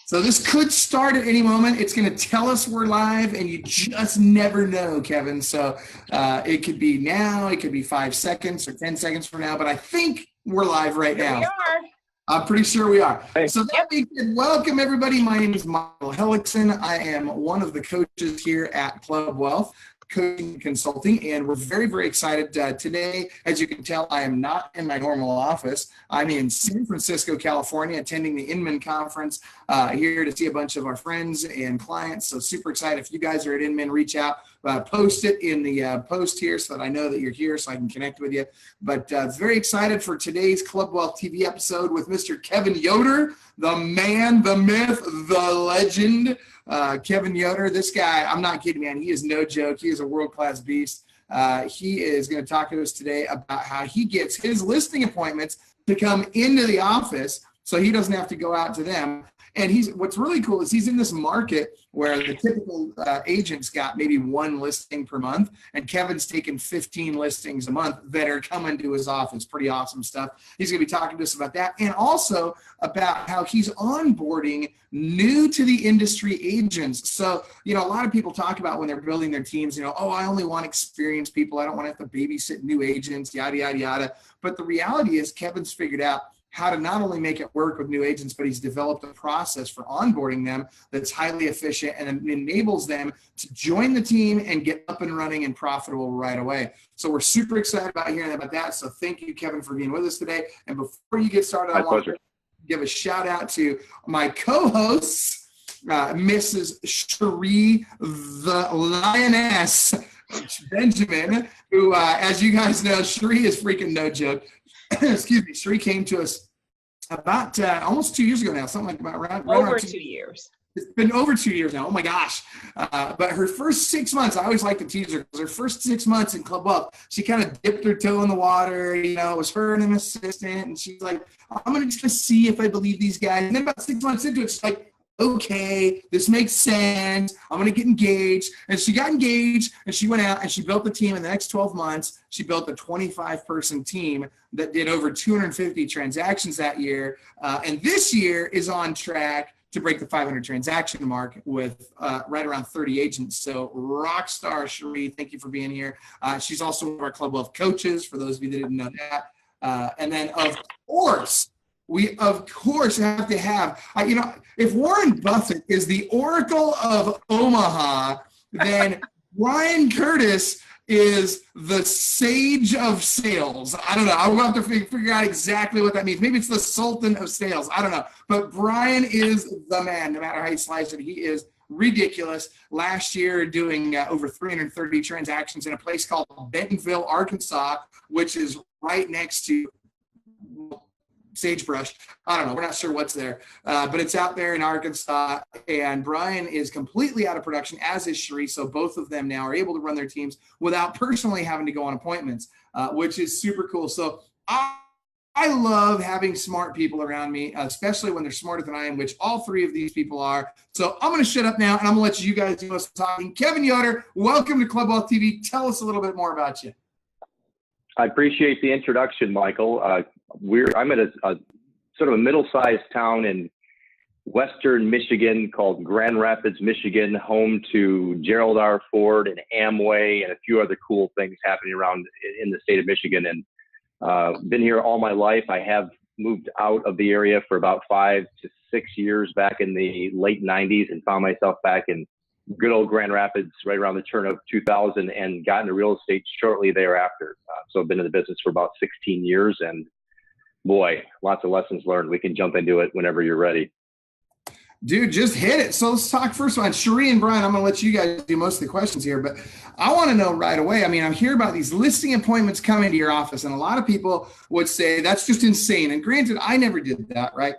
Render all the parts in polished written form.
So this could start at any moment. It's going to tell us we're live, and you just never know, Kevin. So it could be now, it could be 5 seconds or 10 seconds from now, but I think we're live right now. We are. I'm pretty sure we are. Hey. So that being said, welcome everybody. My name is Michael Hellickson. I am one of the coaches here at Club Wealth Coaching and Consulting, and we're very, very excited today. As you can tell, I am not in my normal office. I'm in San Francisco, California, attending the Inman Conference here to see a bunch of our friends and clients. So super excited. If you guys are at Inman, reach out, post it in the post here so that I know that you're here so I can connect with you. But very excited for today's Club Wealth TV episode with Mr. Kevin Yoder, the man, the myth, the legend. Kevin Yoder, this guy, I'm not kidding, man. He is no joke. He is a world-class beast. He is going to talk to us today about how he gets his listing appointments to come into the office so he doesn't have to go out to them. And what's really cool is he's in this market where the typical agent's got maybe one listing per month, and Kevin's taking 15 listings a month that are coming to his office. Pretty awesome stuff. He's going to be talking to us about that, and also about how he's onboarding new to the industry agents. So, a lot of people talk about when they're building their teams, oh, I only want experienced people. I don't want to have to babysit new agents, yada, yada, yada. But the reality is Kevin's figured out how to not only make it work with new agents, but he's developed a process for onboarding them that's highly efficient and enables them to join the team and get up and running and profitable right away. So we're super excited about hearing about that. So thank you, Kevin, for being with us today. And before you get started, I want to give a shout out to my co-hosts, Mrs. Cherie, the Lioness Benjamin, who, as you guys know, Cherie is freaking no joke. Excuse me, Cherie came to us about almost 2 years ago now, something like about right over around 2 years. It's been over 2 years now. Oh my gosh. But her first 6 months, I always like to tease her because her first 6 months in Club Wealth, she kind of dipped her toe in the water. It was her and an assistant. And she's like, I'm just going to see if I believe these guys. And then about 6 months into it, she's like, okay, this makes sense. I'm going to get engaged. And she got engaged, and she went out and she built the team. In the next 12 months, she built a 25-person team that did over 250 transactions that year. And this year is on track to break the 500 transaction mark with right around 30 agents. So rock star Cherie, thank you for being here. She's also one of our Club Wealth coaches, for those of you that didn't know that. And then, of course, we, have to have, if Warren Buffett is the Oracle of Omaha, then Brian Curtis is the sage of sales. I don't know. I will have to figure out exactly what that means. Maybe it's the Sultan of sales. I don't know. But Brian is the man, no matter how you slice it. He is ridiculous. Last year, doing over 330 transactions in a place called Bentonville, Arkansas, which is right next to Sagebrush. I don't know. We're not sure what's there, but it's out there in Arkansas. And Brian is completely out of production, as is Cherie. So both of them now are able to run their teams without personally having to go on appointments, which is super cool. So I love having smart people around me, especially when they're smarter than I am, which all three of these people are. So I'm going to shut up now, and I'm going to let you guys do most of the talking. Kevin Yoder, welcome to Club Wealth TV. Tell us a little bit more about you. I appreciate the introduction, Michael. I'm at a sort of a middle-sized town in western Michigan called Grand Rapids, Michigan, home to Gerald R. Ford and Amway and a few other cool things happening around in the state of Michigan. And been here all my life. I have moved out of the area for about 5 to 6 years back in the late 90s and found myself back in good old Grand Rapids right around the turn of 2000 and got into real estate shortly thereafter. So I've been in the business for about 16 years, and boy, lots of lessons learned. We can jump into it whenever you're ready. Dude, just hit it. So let's talk first on Cherie and Brian. I'm going to let you guys do most of the questions here, but I want to know right away. I mean, I'm hearing about these listing appointments coming to your office, and a lot of people would say that's just insane. And granted, I never did that, right?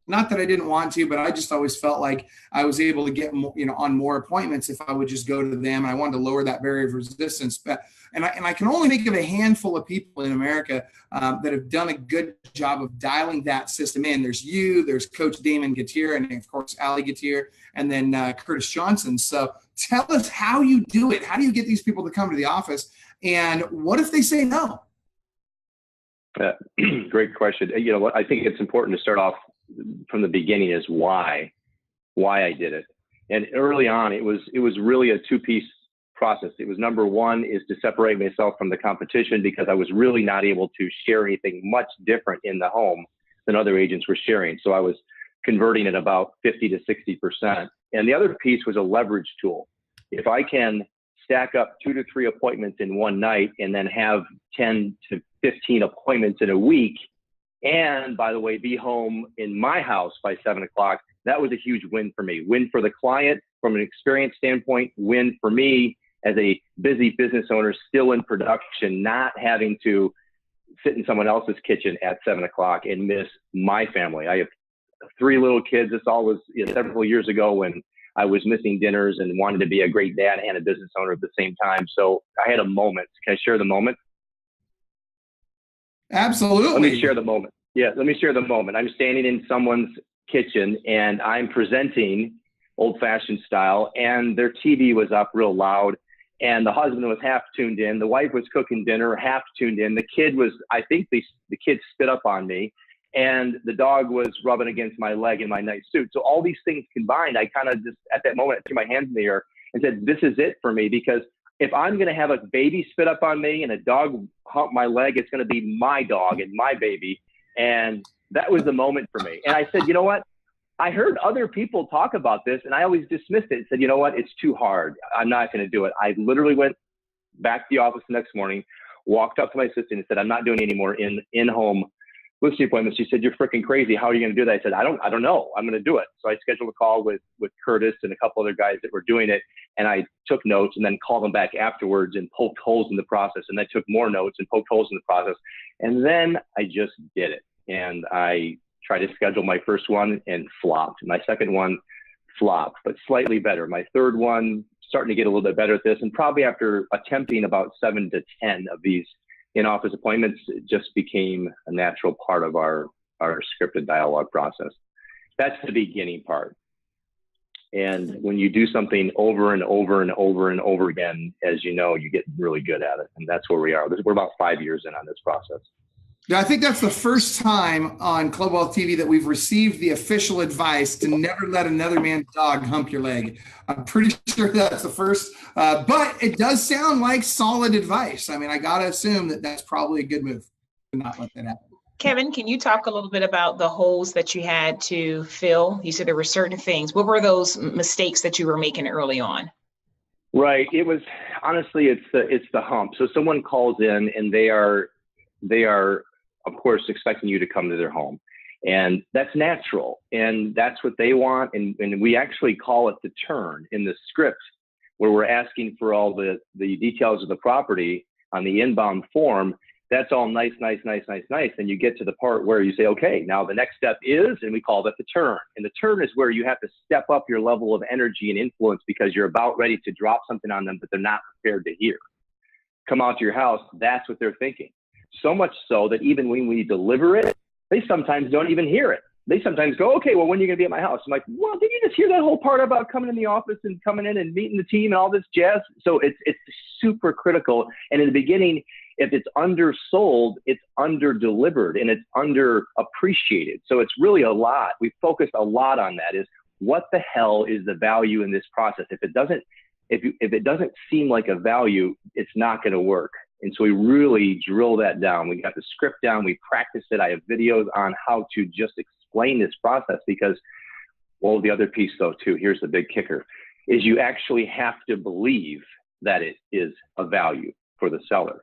Not that I didn't want to, but I just always felt like I was able to get more, on more appointments if I would just go to them. And I wanted to lower that barrier of resistance. And I can only think of a handful of people in America that have done a good job of dialing that system in. There's you, there's Coach Damon Gatier, and of course, Ali Gatier, and then Curtis Johnson. So tell us how you do it. How do you get these people to come to the office? And what if they say no? Great question. I think it's important to start off from the beginning is why. why I did it. And early on, it was really a two-piece process. It was, number one is to separate myself from the competition, because I was really not able to share anything much different in the home than other agents were sharing. So I was converting at about 50 to 60%. And the other piece was a leverage tool. If I can stack up 2 to 3 appointments in one night and then have 10 to 15 appointments in a week, and by the way, be home in my house by 7 o'clock, that was a huge win for me. Win for the client from an experience standpoint, win for me as a busy business owner still in production, not having to sit in someone else's kitchen at 7 o'clock and miss my family. I have 3 little kids. This all was several years ago when I was missing dinners and wanted to be a great dad and a business owner at the same time. So I had a moment. Can I share the moment? Absolutely. Let me share the moment. Yeah, let me share the moment. I'm standing in someone's kitchen and I'm presenting old-fashioned style, and their TV was up real loud, and the husband was half tuned in. The wife was cooking dinner, half tuned in. The kid was, I think the kid spit up on me, and the dog was rubbing against my leg in my nice suit. So all these things combined, I kind of just, at that moment, I threw my hands in the air and said, this is it for me, because if I'm going to have a baby spit up on me and a dog hump my leg, it's going to be my dog and my baby. And that was the moment for me. And I said, you know what? I heard other people talk about this, and I always dismissed it and said, you know what? It's too hard. I'm not going to do it. I literally went back to the office the next morning, walked up to my assistant and said, I'm not doing any more in-home listing appointments. She said, you're freaking crazy. How are you going to do that? I said, I don't know. I'm going to do it. So I scheduled a call with Curtis and a couple other guys that were doing it. And I took notes and then called them back afterwards and poked holes in the process. And I took more notes and poked holes in the process. And then I just did it. And I tried to schedule my first one and flopped. My second one flopped, but slightly better. My third one, starting to get a little bit better at this. And probably after attempting about 7 to 10 of these in-office appointments, it just became a natural part of our scripted dialogue process. That's the beginning part. And when you do something over and over and over and over again, as you know, you get really good at it. And that's where we are. We're about 5 years in on this process. Yeah, I think that's the first time on Club Wealth TV that we've received the official advice to never let another man's dog hump your leg. I'm pretty sure that's the first, but it does sound like solid advice. I mean, I got to assume that that's probably a good move to not let that happen. Kevin, can you talk a little bit about the holes that you had to fill? You said there were certain things. What were those mistakes that you were making early on? Right. It was, honestly, it's the hump. So someone calls in and they are, of course, expecting you to come to their home. And that's natural. And that's what they want. And we actually call it the turn in the script, where we're asking for all the details of the property on the inbound form. That's all nice. And you get to the part where you say, okay, now the next step is, and we call that the turn. And the turn is where you have to step up your level of energy and influence, because you're about ready to drop something on them that they're not prepared to hear. Come out to your house. That's what they're thinking. So much so that even when we deliver it, they sometimes don't even hear it. They sometimes go, okay, well, when are you going to be at my house? I'm like, well, did you just hear that whole part about coming in the office and coming in and meeting the team and all this jazz? So it's super critical. And in the beginning, if it's undersold, it's under-delivered and it's underappreciated. So it's really a lot. We focused a lot on that, is what the hell is the value in this process? If it doesn't seem like a value, it's not going to work. And so we really drill that down. We got the script down. We practiced it. I have videos on how to just explain this process, because, well, the other piece though too, here's the big kicker, is you actually have to believe that it is a value for the seller.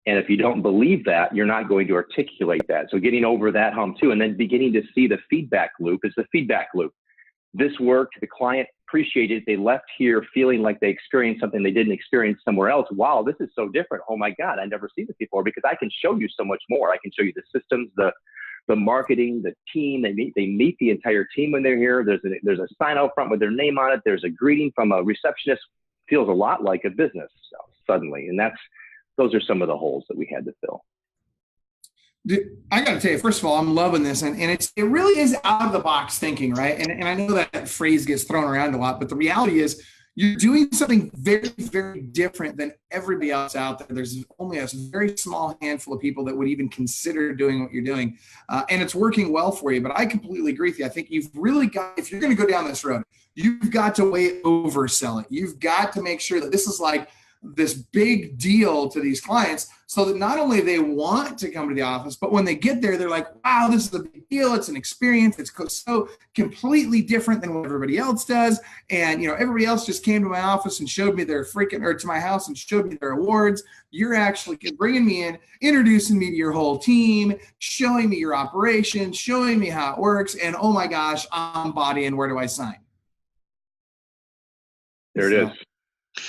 And if you don't believe that, you're not going to articulate that. So getting over that hump too, and then beginning to see the feedback loop is the feedback loop. This worked, the client appreciated it. They left here feeling like they experienced something they didn't experience somewhere else. Wow, this is so different. Oh my God, I never seen this before, because I can show you so much more. I can show you the systems, the marketing, the team. They meet the entire team when they're here. There's a sign out front with their name on it. There's a greeting from a receptionist. Feels a lot like a business suddenly. And those are some of the holes that we had to fill. I got to tell you, first of all, I'm loving this. And it really is out of the box thinking, right? And I know that phrase gets thrown around a lot, but the reality is you're doing something very, very different than everybody else out there. There's only a very small handful of people that would even consider doing what you're doing. And it's working well for you. But I completely agree with you. I think you've really got, if you're going to go down this road, you've got to way oversell it. You've got to make sure that this is like this big deal to these clients so that not only they want to come to the office, but when they get there, they're like, wow, this is a big deal. It's an experience. It's so completely different than what everybody else does. And, everybody else just came to my office and showed me their or to my house and showed me their awards. You're actually bringing me in, introducing me to your whole team, showing me your operation, showing me how it works. And oh my gosh, I'm bought in. Where do I sign? There it is.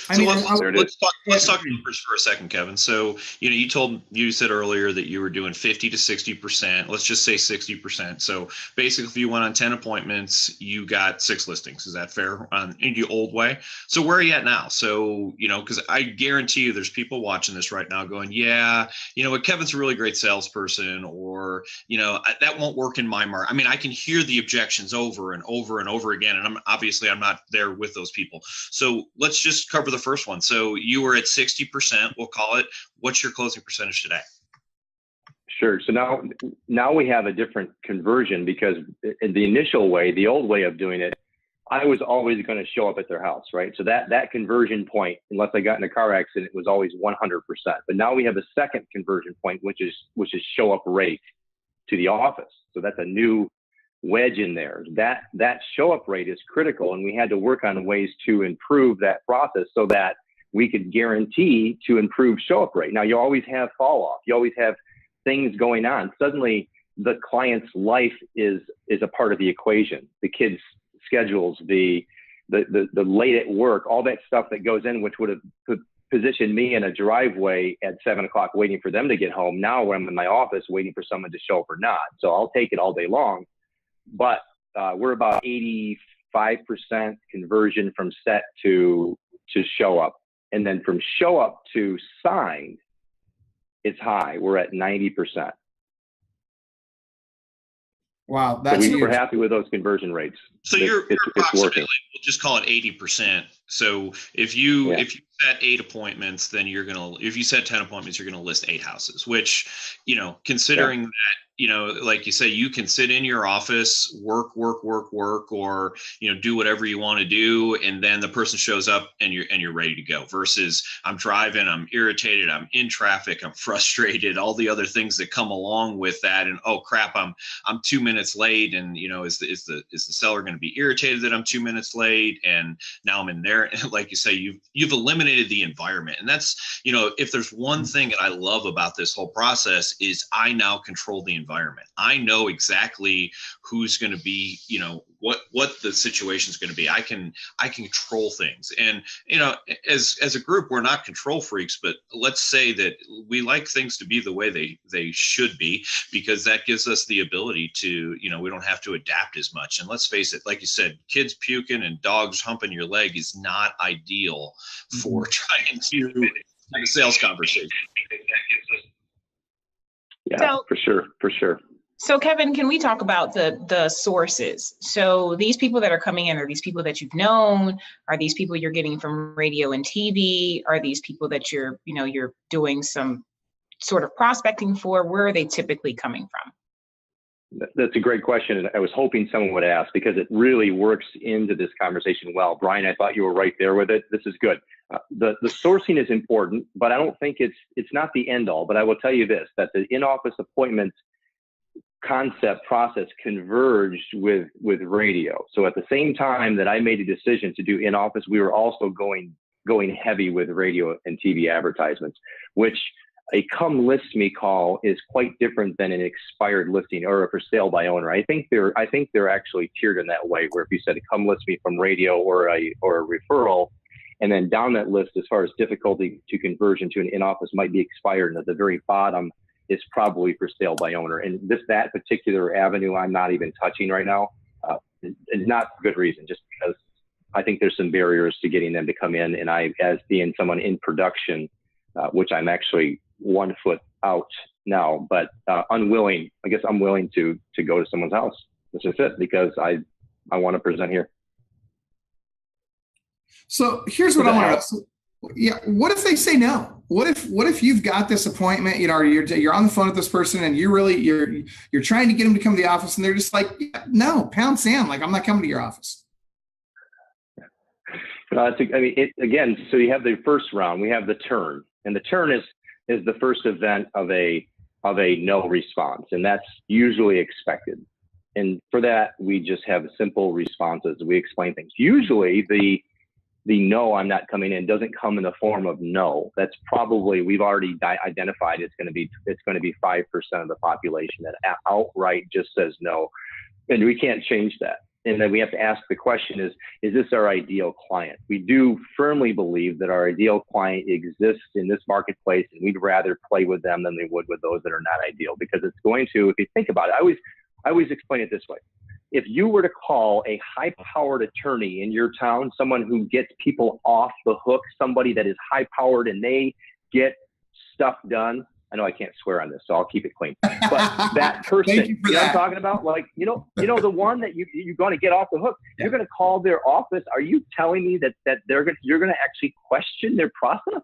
Let's talk numbers for a second, Kevin. So, you said earlier that you were doing 50 to 60%. Let's just say 60%. So basically, if you went on 10 appointments, you got 6 listings. Is that fair in the old way? So where are you at now? So, because I guarantee you there's people watching this right now going, yeah, what, Kevin's a really great salesperson, or, that won't work in my market. I mean, I can hear the objections over and over and over again. And I'm not there with those people. So let's just cover the first one. So you were at 60%, we'll call it. What's your closing percentage today? Sure. So now we have a different conversion, because in the initial way, the old way of doing it, I was always going to show up at their house, right? So that conversion point, unless I got in a car accident, was always 100%. But now we have a second conversion point, which is show up rate to the office. So that's a new wedge in there. That show up rate is critical, and we had to work on ways to improve that process so that we could guarantee to improve show up rate. Now, you always have fall off. You always have things going on. Suddenly the client's life is a part of the equation. The kids' schedules, the late at work, all that stuff that goes in, which would have positioned me in a driveway at 7 o'clock waiting for them to get home. Now I'm in my office waiting for someone to show up or not. So I'll take it all day long. But we're about 85% conversion from set to show up. And then from show up to signed, it's high. We're at 90%. Wow, that's so we're happy with those conversion rates. So you're approximately, we'll just call it 80%. So if you set 8 appointments, then if you set 10 appointments, you're going to list 8 houses, which, considering that, like you say, you can sit in your office, work, or, do whatever you want to do. And then the person shows up and you're ready to go, versus I'm driving, I'm irritated, I'm in traffic, I'm frustrated, all the other things that come along with that. And, oh crap, I'm 2 minutes late. And, is the seller going to be irritated that I'm 2 minutes late? And now I'm in there. And like you say, you've eliminated the environment. And that's, if there's one thing that I love about this whole process is I now control the environment. I know exactly who's going to be, what the situation is going to be. I can control things. And, as a group, we're not control freaks, but let's say that we like things to be the way they should be, because that gives us the ability to, we don't have to adapt as much. And let's face it, like you said, kids puking and dogs humping your leg is not ideal for trying to have a sales conversation. Yeah, for sure. So Kevin, can we talk about the sources? So these people that are coming in, are these people that you've known? Are these people you're getting from radio and TV? Are these people that you're doing some sort of prospecting for? Where are they typically coming from? That's a great question. And I was hoping someone would ask, because it really works into this conversation well. Brian, I thought you were right there with it. This is good. The sourcing is important, but I don't think it's not the end all. But I will tell you this, that the in-office appointments concept process converged with radio. So at the same time that I made a decision to do in-office, we were also going heavy with radio and TV advertisements, which a come list me call is quite different than an expired listing or a for sale by owner. I think they're actually tiered in that way, where if you said come list me from radio or a referral, and then down that list, as far as difficulty to conversion to an in-office, might be expired, and at the very bottom is probably for sale by owner. And that particular avenue I'm not even touching right now, and not for good reason, just because I think there's some barriers to getting them to come in. And I, as being someone in production, which I'm actually 1 foot out now, but I'm willing to go to someone's house. This is it, because I want to present here. So here's what I want to know. Yeah, what if they say no? What if you've got this appointment, you know, or you're on the phone with this person and you're trying to get them to come to the office and they're just like, yeah, no, pound sand, like I'm not coming to your office. Again, so you have the first round, we have the turn, and the turn is the first event of a no response, and that's usually expected. And for that, we just have simple responses. We explain things. Usually the no, I'm not coming in doesn't come in the form of no. That's probably, we've already identified it's going to be 5% of the population that outright just says no, and we can't change that. And then we have to ask the question is this our ideal client? We do firmly believe that our ideal client exists in this marketplace, and we'd rather play with them than we would with those that are not ideal, because it's going to, if you think about it, I always explain it this way. If you were to call a high-powered attorney in your town, someone who gets people off the hook, somebody that is high-powered and they get stuff done, I know I can't swear on this, so I'll keep it clean. But that person, you know what I'm talking about? Like, you know, the one that you're going to get off the hook, you're going to call their office. Are you telling me that you're going to actually question their process?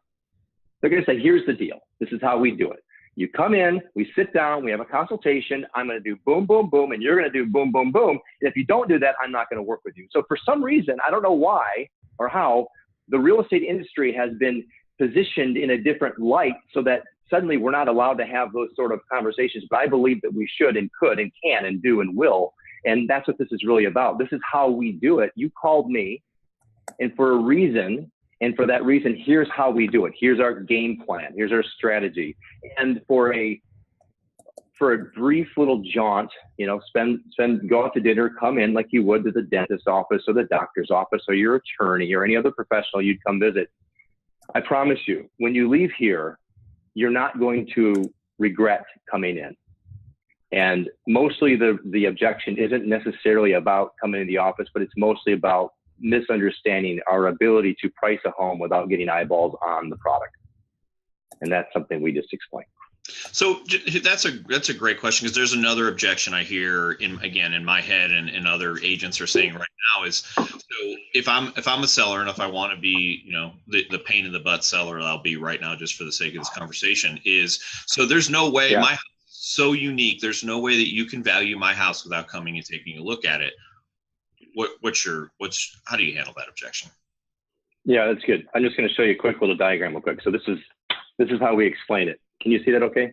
They're going to say, here's the deal. This is how we do it. You come in, we sit down, we have a consultation. I'm going to do boom, boom, boom, and you're going to do boom, boom, boom. And if you don't do that, I'm not going to work with you. So for some reason, I don't know why or how, the real estate industry has been positioned in a different light so that suddenly we're not allowed to have those sort of conversations. But I believe that we should and could and can and do and will. And that's what this is really about. This is how we do it. You called me, and for a reason. And for that reason, here's how we do it. Here's our game plan. Here's our strategy. And for a brief little jaunt, you know, go out to dinner, come in like you would to the dentist's office or the doctor's office or your attorney or any other professional you'd come visit. I promise you, when you leave here, you're not going to regret coming in. And mostly the objection isn't necessarily about coming into the office, but it's mostly about misunderstanding our ability to price a home without getting eyeballs on the product. And that's something we just explained. So that's a great question, because there's another objection I hear in my head and other agents are saying right now is, so if I'm a seller and if I want to be, you know, the pain in the butt seller I'll be right now just for the sake of this conversation is, so there's no way my house is so unique. There's no way that you can value my house without coming and taking a look at it. How do you handle that objection? Yeah, that's good. I'm just going to show you a quick little diagram real quick. So this is how we explain it. Can you see that okay?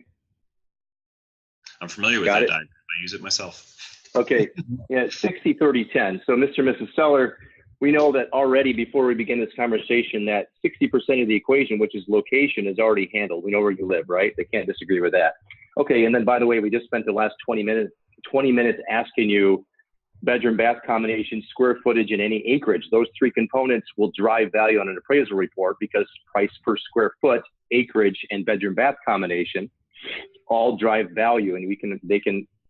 I'm familiar with that diagram. I use it myself. Okay. Yeah, 60, 30, 10. So Mr. and Mrs. Seller, we know that already before we begin this conversation that 60% of the equation, which is location, is already handled. We know where you live, right? They can't disagree with that. Okay. And then, by the way, we just spent the last 20 minutes asking you bedroom bath combination, square footage, and any acreage. Those three components will drive value on an appraisal report, because price per square foot, acreage, and bedroom bath combination all drive value, and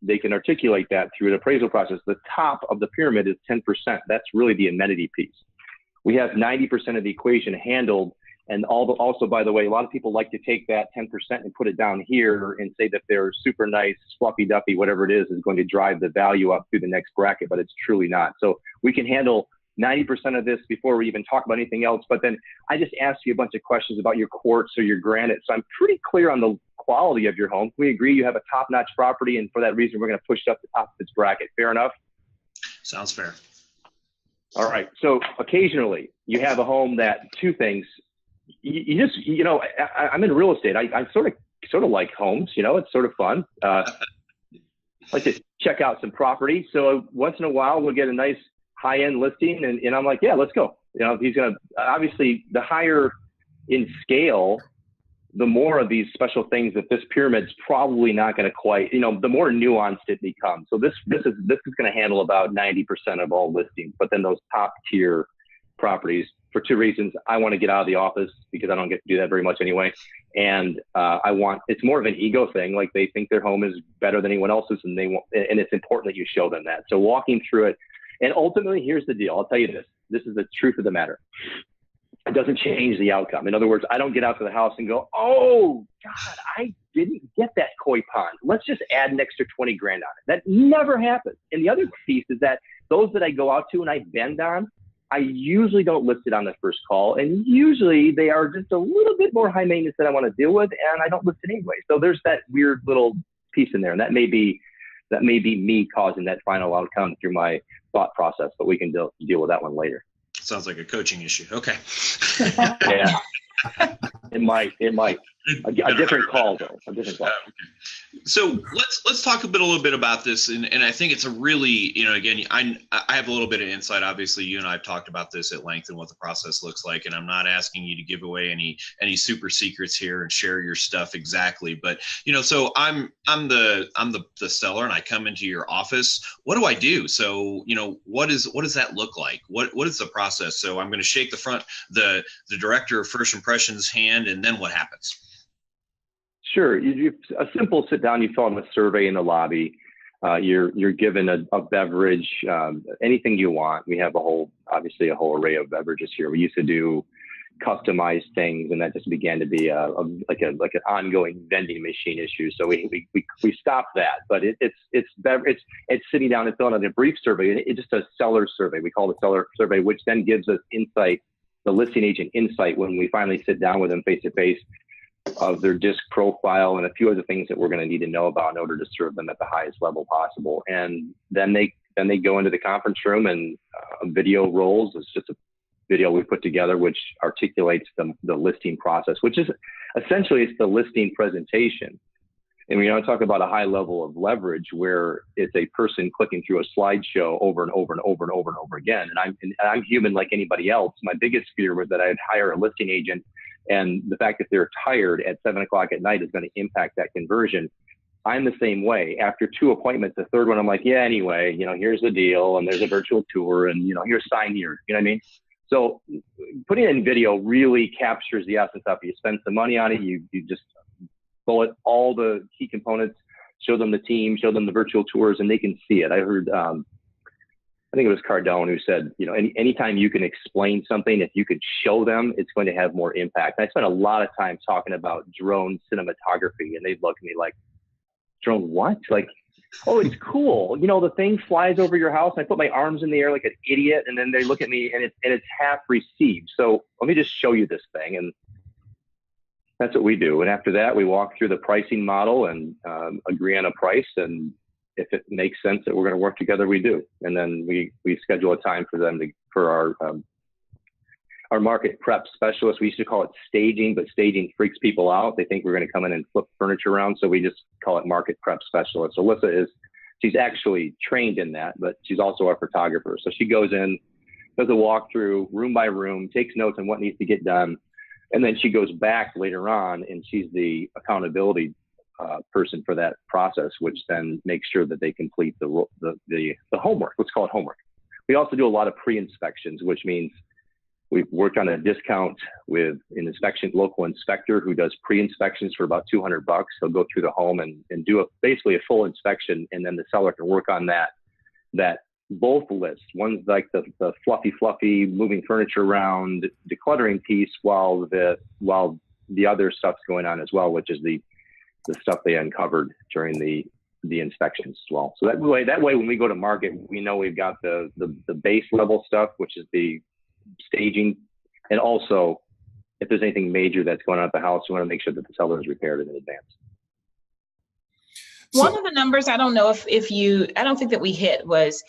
they can articulate that through an appraisal process. The top of the pyramid is 10%. That's really the amenity piece. We have 90% of the equation handled. And also, by the way, a lot of people like to take that 10% and put it down here and say that their super nice, fluffy duffy, whatever it is going to drive the value up through the next bracket, but it's truly not. So we can handle 90% of this before we even talk about anything else. But then I just asked you a bunch of questions about your quartz or your granite. So I'm pretty clear on the quality of your home. We agree you have a top-notch property, and for that reason, we're going to push it up the top of its bracket. Fair enough? Sounds fair. All right. So occasionally you have a home that two things. You just, you know, I'm in real estate. I sort of like homes, you know, it's sort of fun. Like to check out some property. So once in a while we'll get a nice high-end listing and I'm like, yeah, let's go. You know, he's going to, obviously the higher in scale, the more of these special things that this pyramid's probably not going to quite, you know, the more nuanced it becomes. So this is going to handle about 90% of all listings, but then those top tier properties, for two reasons. I want to get out of the office because I don't get to do that very much anyway. And it's more of an ego thing. Like they think their home is better than anyone else's, and it's important that you show them that. So walking through it, and ultimately, here's the deal. I'll tell you this. This is the truth of the matter. It doesn't change the outcome. In other words, I don't get out to the house and go, oh God, I didn't get that koi pond. Let's just add an extra 20 grand on it. That never happens. And the other piece is that those that I go out to and I bend on, I usually don't list it on the first call, and usually they are just a little bit more high maintenance than I want to deal with, and I don't list it anyway. So there's that weird little piece in there, and that may be me causing that final outcome through my thought process, but we can deal with that one later. Sounds like a coaching issue. Okay. Yeah. It might. A different call though. A different call. Okay. So let's talk a little bit about this, and I think it's a really, again, I have a little bit of insight. Obviously, you and I have talked about this at length and what the process looks like, and I'm not asking you to give away any super secrets here and share your stuff exactly, but so I'm the seller, and I come into your office. What do I do? So what does that look like? What is the process? So I'm going to shake the director of first impressions hand, and then what happens? Sure. A simple sit down. You fill out a survey in the lobby. You're given a beverage, anything you want. We have obviously a whole array of beverages here. We used to do customized things, and that just began to be like an ongoing vending machine issue. So we stopped that. But it's sitting down and filling out a brief survey. It's just a seller survey. We call it a seller survey, which then gives us insight, the listing agent insight, when we finally sit down with them face to face, of their disc profile and a few other things that we're going to need to know about in order to serve them at the highest level possible. And then they go into the conference room, and a video rolls. It's just a video we put together which articulates the listing process, which is essentially it's the listing presentation. And we talk about a high level of leverage where it's a person clicking through a slideshow over and over and over and over and over again. And I'm human like anybody else. My biggest fear was that I'd hire a listing agent, and the fact that they're tired at 7 o'clock at night is going to impact that conversion. I'm the same way. After 2 appointments, the third one, I'm like, yeah, anyway, here's the deal, and there's a virtual tour, and here's sign here. You know what I mean? So putting it in video really captures the essence of it. You spend some money on it. You just bullet all the key components, show them the team, show them the virtual tours, and they can see it. I heard, I think it was Cardone who said, anytime you can explain something, if you could show them, it's going to have more impact. And I spent a lot of time talking about drone cinematography, and they'd look at me like, drone what? Like, oh, it's cool. The thing flies over your house. I put my arms in the air like an idiot, and then they look at me, and it's half received. So let me just show you this thing. And that's what we do. And after that, we walk through the pricing model and agree on a price. And if it makes sense that we're going to work together, we do. And then we schedule a time for them for our market prep specialist. We used to call it staging, but staging freaks people out. They think we're going to come in and flip furniture around. So we just call it market prep specialist. So Alyssa she's actually trained in that, but she's also a photographer. So she goes in, does a walkthrough room by room, takes notes on what needs to get done. And then she goes back later on, and she's the accountability person for that process, which then makes sure that they complete the homework. Let's call it homework. We also do a lot of pre-inspections, which means we've worked on a discount with an local inspector who does pre-inspections for about $200. He'll go through the home and do basically a full inspection, and then the seller can work on that both lists. One's like the fluffy moving furniture around, decluttering piece, while the other stuff's going on as well, which is the stuff they uncovered during the inspections as well. So that way when we go to market, we know we've got the base level stuff, which is the staging, and also if there's anything major that's going on at the house, we want to make sure that the seller is repaired in advance. One of the numbers, I don't know I don't think that we hit was,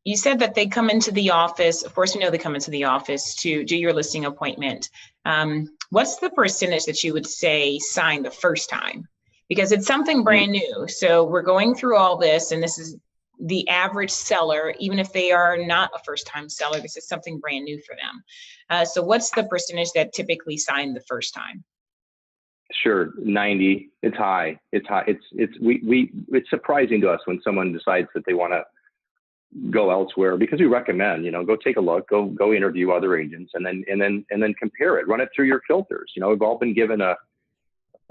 you said that they come into the office. Of course, we know they come into the office to do your listing appointment. What's the percentage that you would say sign the first time? Because it's something brand new. So we're going through all this, and this is the average seller, even if they are not a first-time seller, this is something brand new for them. So what's the percentage that typically sign the first time? Sure, 90. It's high. It's high. It's surprising to us when someone decides that they want to go elsewhere, because we recommend, go take a look, go interview other agents, and then compare it, run it through your filters. We've all been given a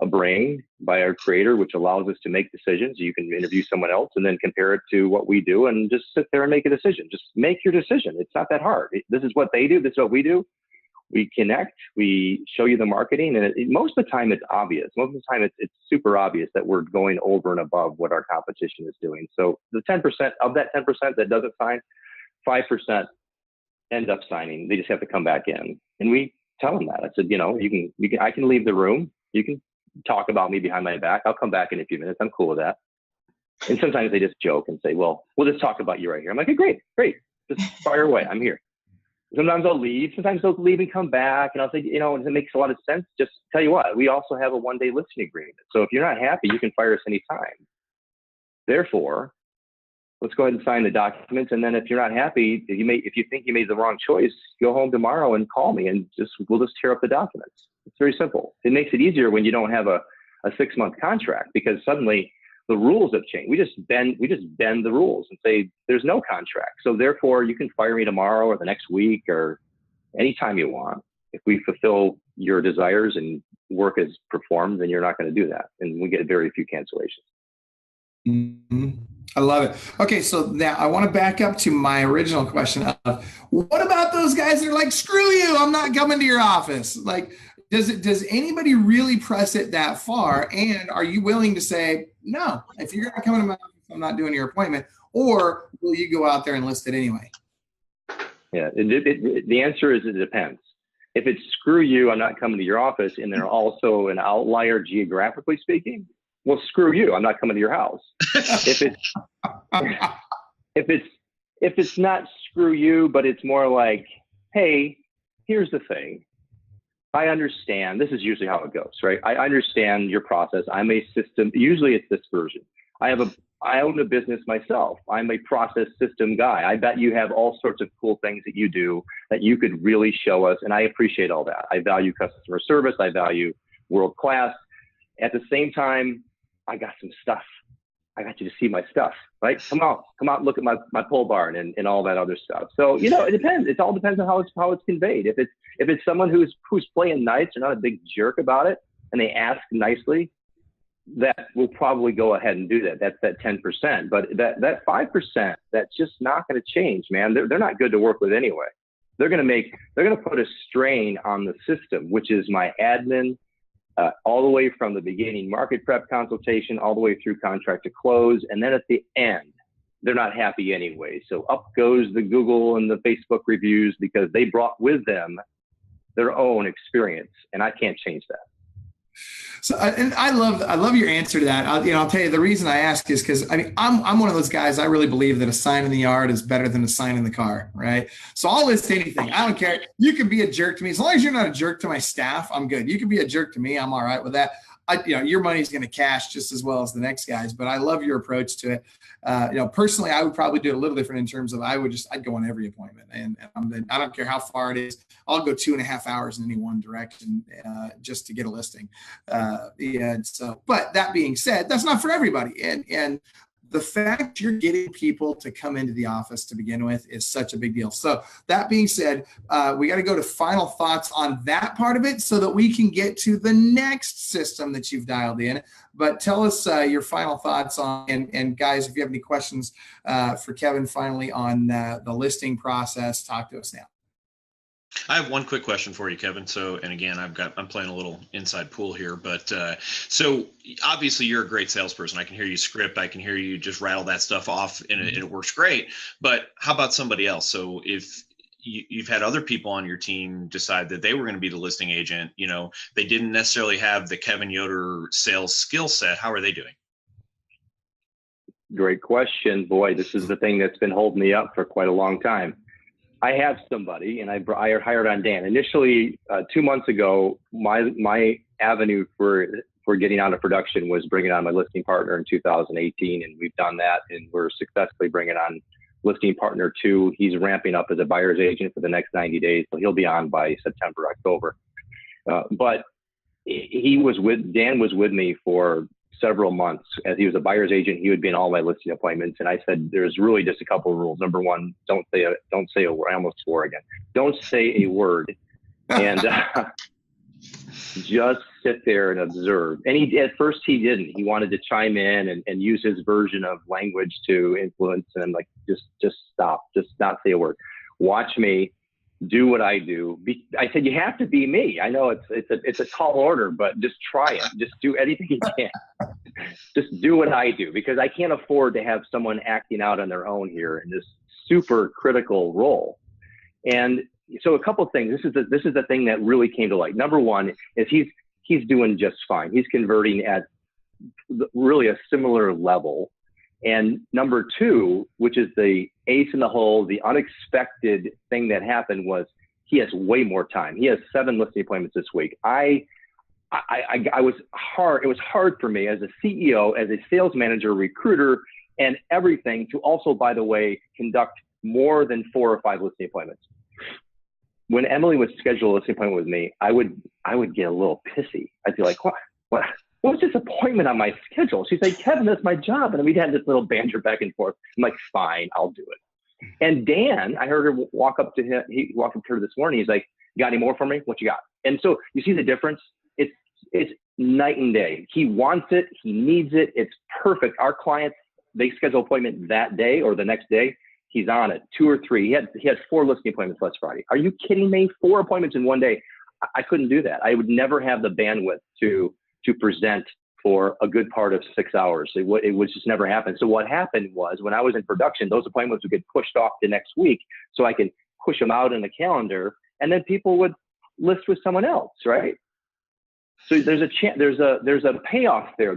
brain by our creator, which allows us to make decisions. You can interview someone else and then compare it to what we do, and just sit there and make a decision. Just make your decision. It's not that hard. This is what they do. This is what we do. We connect, we show you the marketing, and most of the time it's obvious. Most of the time it's super obvious that we're going over and above what our competition is doing. So the 10% of that 10% that doesn't sign, 5% end up signing. They just have to come back in. And we tell them that. I said, I can leave the room. You can talk about me behind my back. I'll come back in a few minutes. I'm cool with that. And sometimes they just joke and say, well, we'll just talk about you right here. I'm like, hey, great. Just fire away. I'm here. Sometimes I'll leave. Sometimes they'll leave and come back. And I'll say, it makes a lot of sense. Just tell you what, we also have a 1-day listing agreement. So if you're not happy, you can fire us anytime. Therefore, let's go ahead and sign the documents. And then if you're not happy, if you think you made the wrong choice, go home tomorrow and call me and we'll just tear up the documents. It's very simple. It makes it easier when you don't have a 6-month contract, because suddenly the rules have changed. We just bend the rules and say there's no contract. So therefore you can fire me tomorrow or the next week or anytime you want. If we fulfill your desires and work is performed, then you're not going to do that. And we get very few cancellations. Mm-hmm. I love it. Okay, so now I want to back up to my original question of what about those guys that are like, screw you, I'm not coming to your office? Like, does anybody really press it that far? And are you willing to say, no, if you're not coming to my office, I'm not doing your appointment? Or will you go out there and list it anyway? Yeah, the answer is it depends. If it's screw you, I'm not coming to your office, and they're also an outlier geographically speaking, well, screw you, I'm not coming to your house. If it's not screw you, but it's more like, hey, here's the thing. I understand. This is usually how it goes, right? I understand your process. I'm a system. Usually it's this version. I own a business myself. I'm a process system guy. I bet you have all sorts of cool things that you do that you could really show us. And I appreciate all that. I value customer service. I value world class. At the same time, I got some stuff. I got you to see my stuff, right? Come out, look at my pole barn and all that other stuff. So, it depends. It all depends on how it's conveyed. If it's someone who's playing nice, they're not a big jerk about it, and they ask nicely, that will probably go ahead and do that. That's that 10%. But that 5%, that's just not going to change, man. They're not good to work with anyway. They're going to put a strain on the system, which is my admin, all the way from the beginning market prep consultation, all the way through contract to close. And then at the end, they're not happy anyway. So up goes the Google and the Facebook reviews, because they brought with them their own experience, and I can't change that. So, and I love your answer to that. I'll tell you the reason I ask is because I'm one of those guys. I really believe that a sign in the yard is better than a sign in the car, right? So I'll list anything. I don't care. You can be a jerk to me as long as you're not a jerk to my staff. I'm good. You can be a jerk to me. I'm all right with that. Your money's going to cash just as well as the next guy's. But I love your approach to it. Personally, I would probably do it a little different in terms of I'd go on every appointment, and I don't care how far it is. I'll go 2.5 hours in any one direction just to get a listing. But that being said, that's not for everybody. And the fact you're getting people to come into the office to begin with is such a big deal. So that being said, we got to go to final thoughts on that part of it so that we can get to the next system that you've dialed in. But tell us your final thoughts on, and guys, if you have any questions for Kevin finally on the listing process, talk to us now. I have one quick question for you, Kevin. So, and again, I'm playing a little inside pool here, but so obviously you're a great salesperson. I can hear you script. I can hear you just rattle that stuff off, and it works great. But how about somebody else? So if you've had other people on your team decide that they were going to be the listing agent, they didn't necessarily have the Kevin Yoder sales skill set. How are they doing? Great question. Boy, this is the thing that's been holding me up for quite a long time. I have somebody, and I hired on Dan. Initially, 2 months ago, my avenue for getting out of production was bringing on my listing partner in 2018, and we've done that, and we're successfully bringing on listing partner 2. He's ramping up as a buyer's agent for the next 90 days, so he'll be on by September, October. But Dan was with me for several months. As he was a buyer's agent, he would be in all my listing appointments. And I said, there's really just a couple of rules. Number one, don't say a word. I almost swore again. Don't say a word. And just sit there and observe. And at first he didn't. He wanted to chime in and use his version of language to influence. And I'm like, just stop. Just not say a word. Watch me. Do what I do. I said, you have to be me. I know it's a tall order, but just try it. Just do anything you can. Just do what I do, because I can't afford to have someone acting out on their own here in this super critical role. And so a couple of things. This is the thing that really came to light. Number one is he's doing just fine. He's converting at really a similar level. And number two, which is the ace in the hole, the unexpected thing that happened was he has way more time. He has 7 listing appointments this week. I was hard. It was hard for me as a CEO, as a sales manager, recruiter, and everything to also, by the way, conduct more than 4 or 5 listing appointments. When Emily would schedule a listing appointment with me, I would get a little pissy. I'd be like, what was this appointment on my schedule? She's like, Kevin, that's my job. And we'd have this little banter back and forth. I'm like, fine, I'll do it. And Dan, I heard her walk up to him. He walked up to her this morning. He's like, got any more for me? What you got? And so you see the difference? It's night and day. He wants it. He needs it. It's perfect. Our clients, they schedule an appointment that day or the next day. He's on it. 2 or 3. He had 4 listing appointments last Friday. Are you kidding me? 4 appointments in one day. I couldn't do that. I would never have the bandwidth to present for a good part of 6 hours. It would just never happen. So what happened was when I was in production, those appointments would get pushed off to next week so I could push them out in the calendar, and then people would list with someone else, right? So there's a payoff there.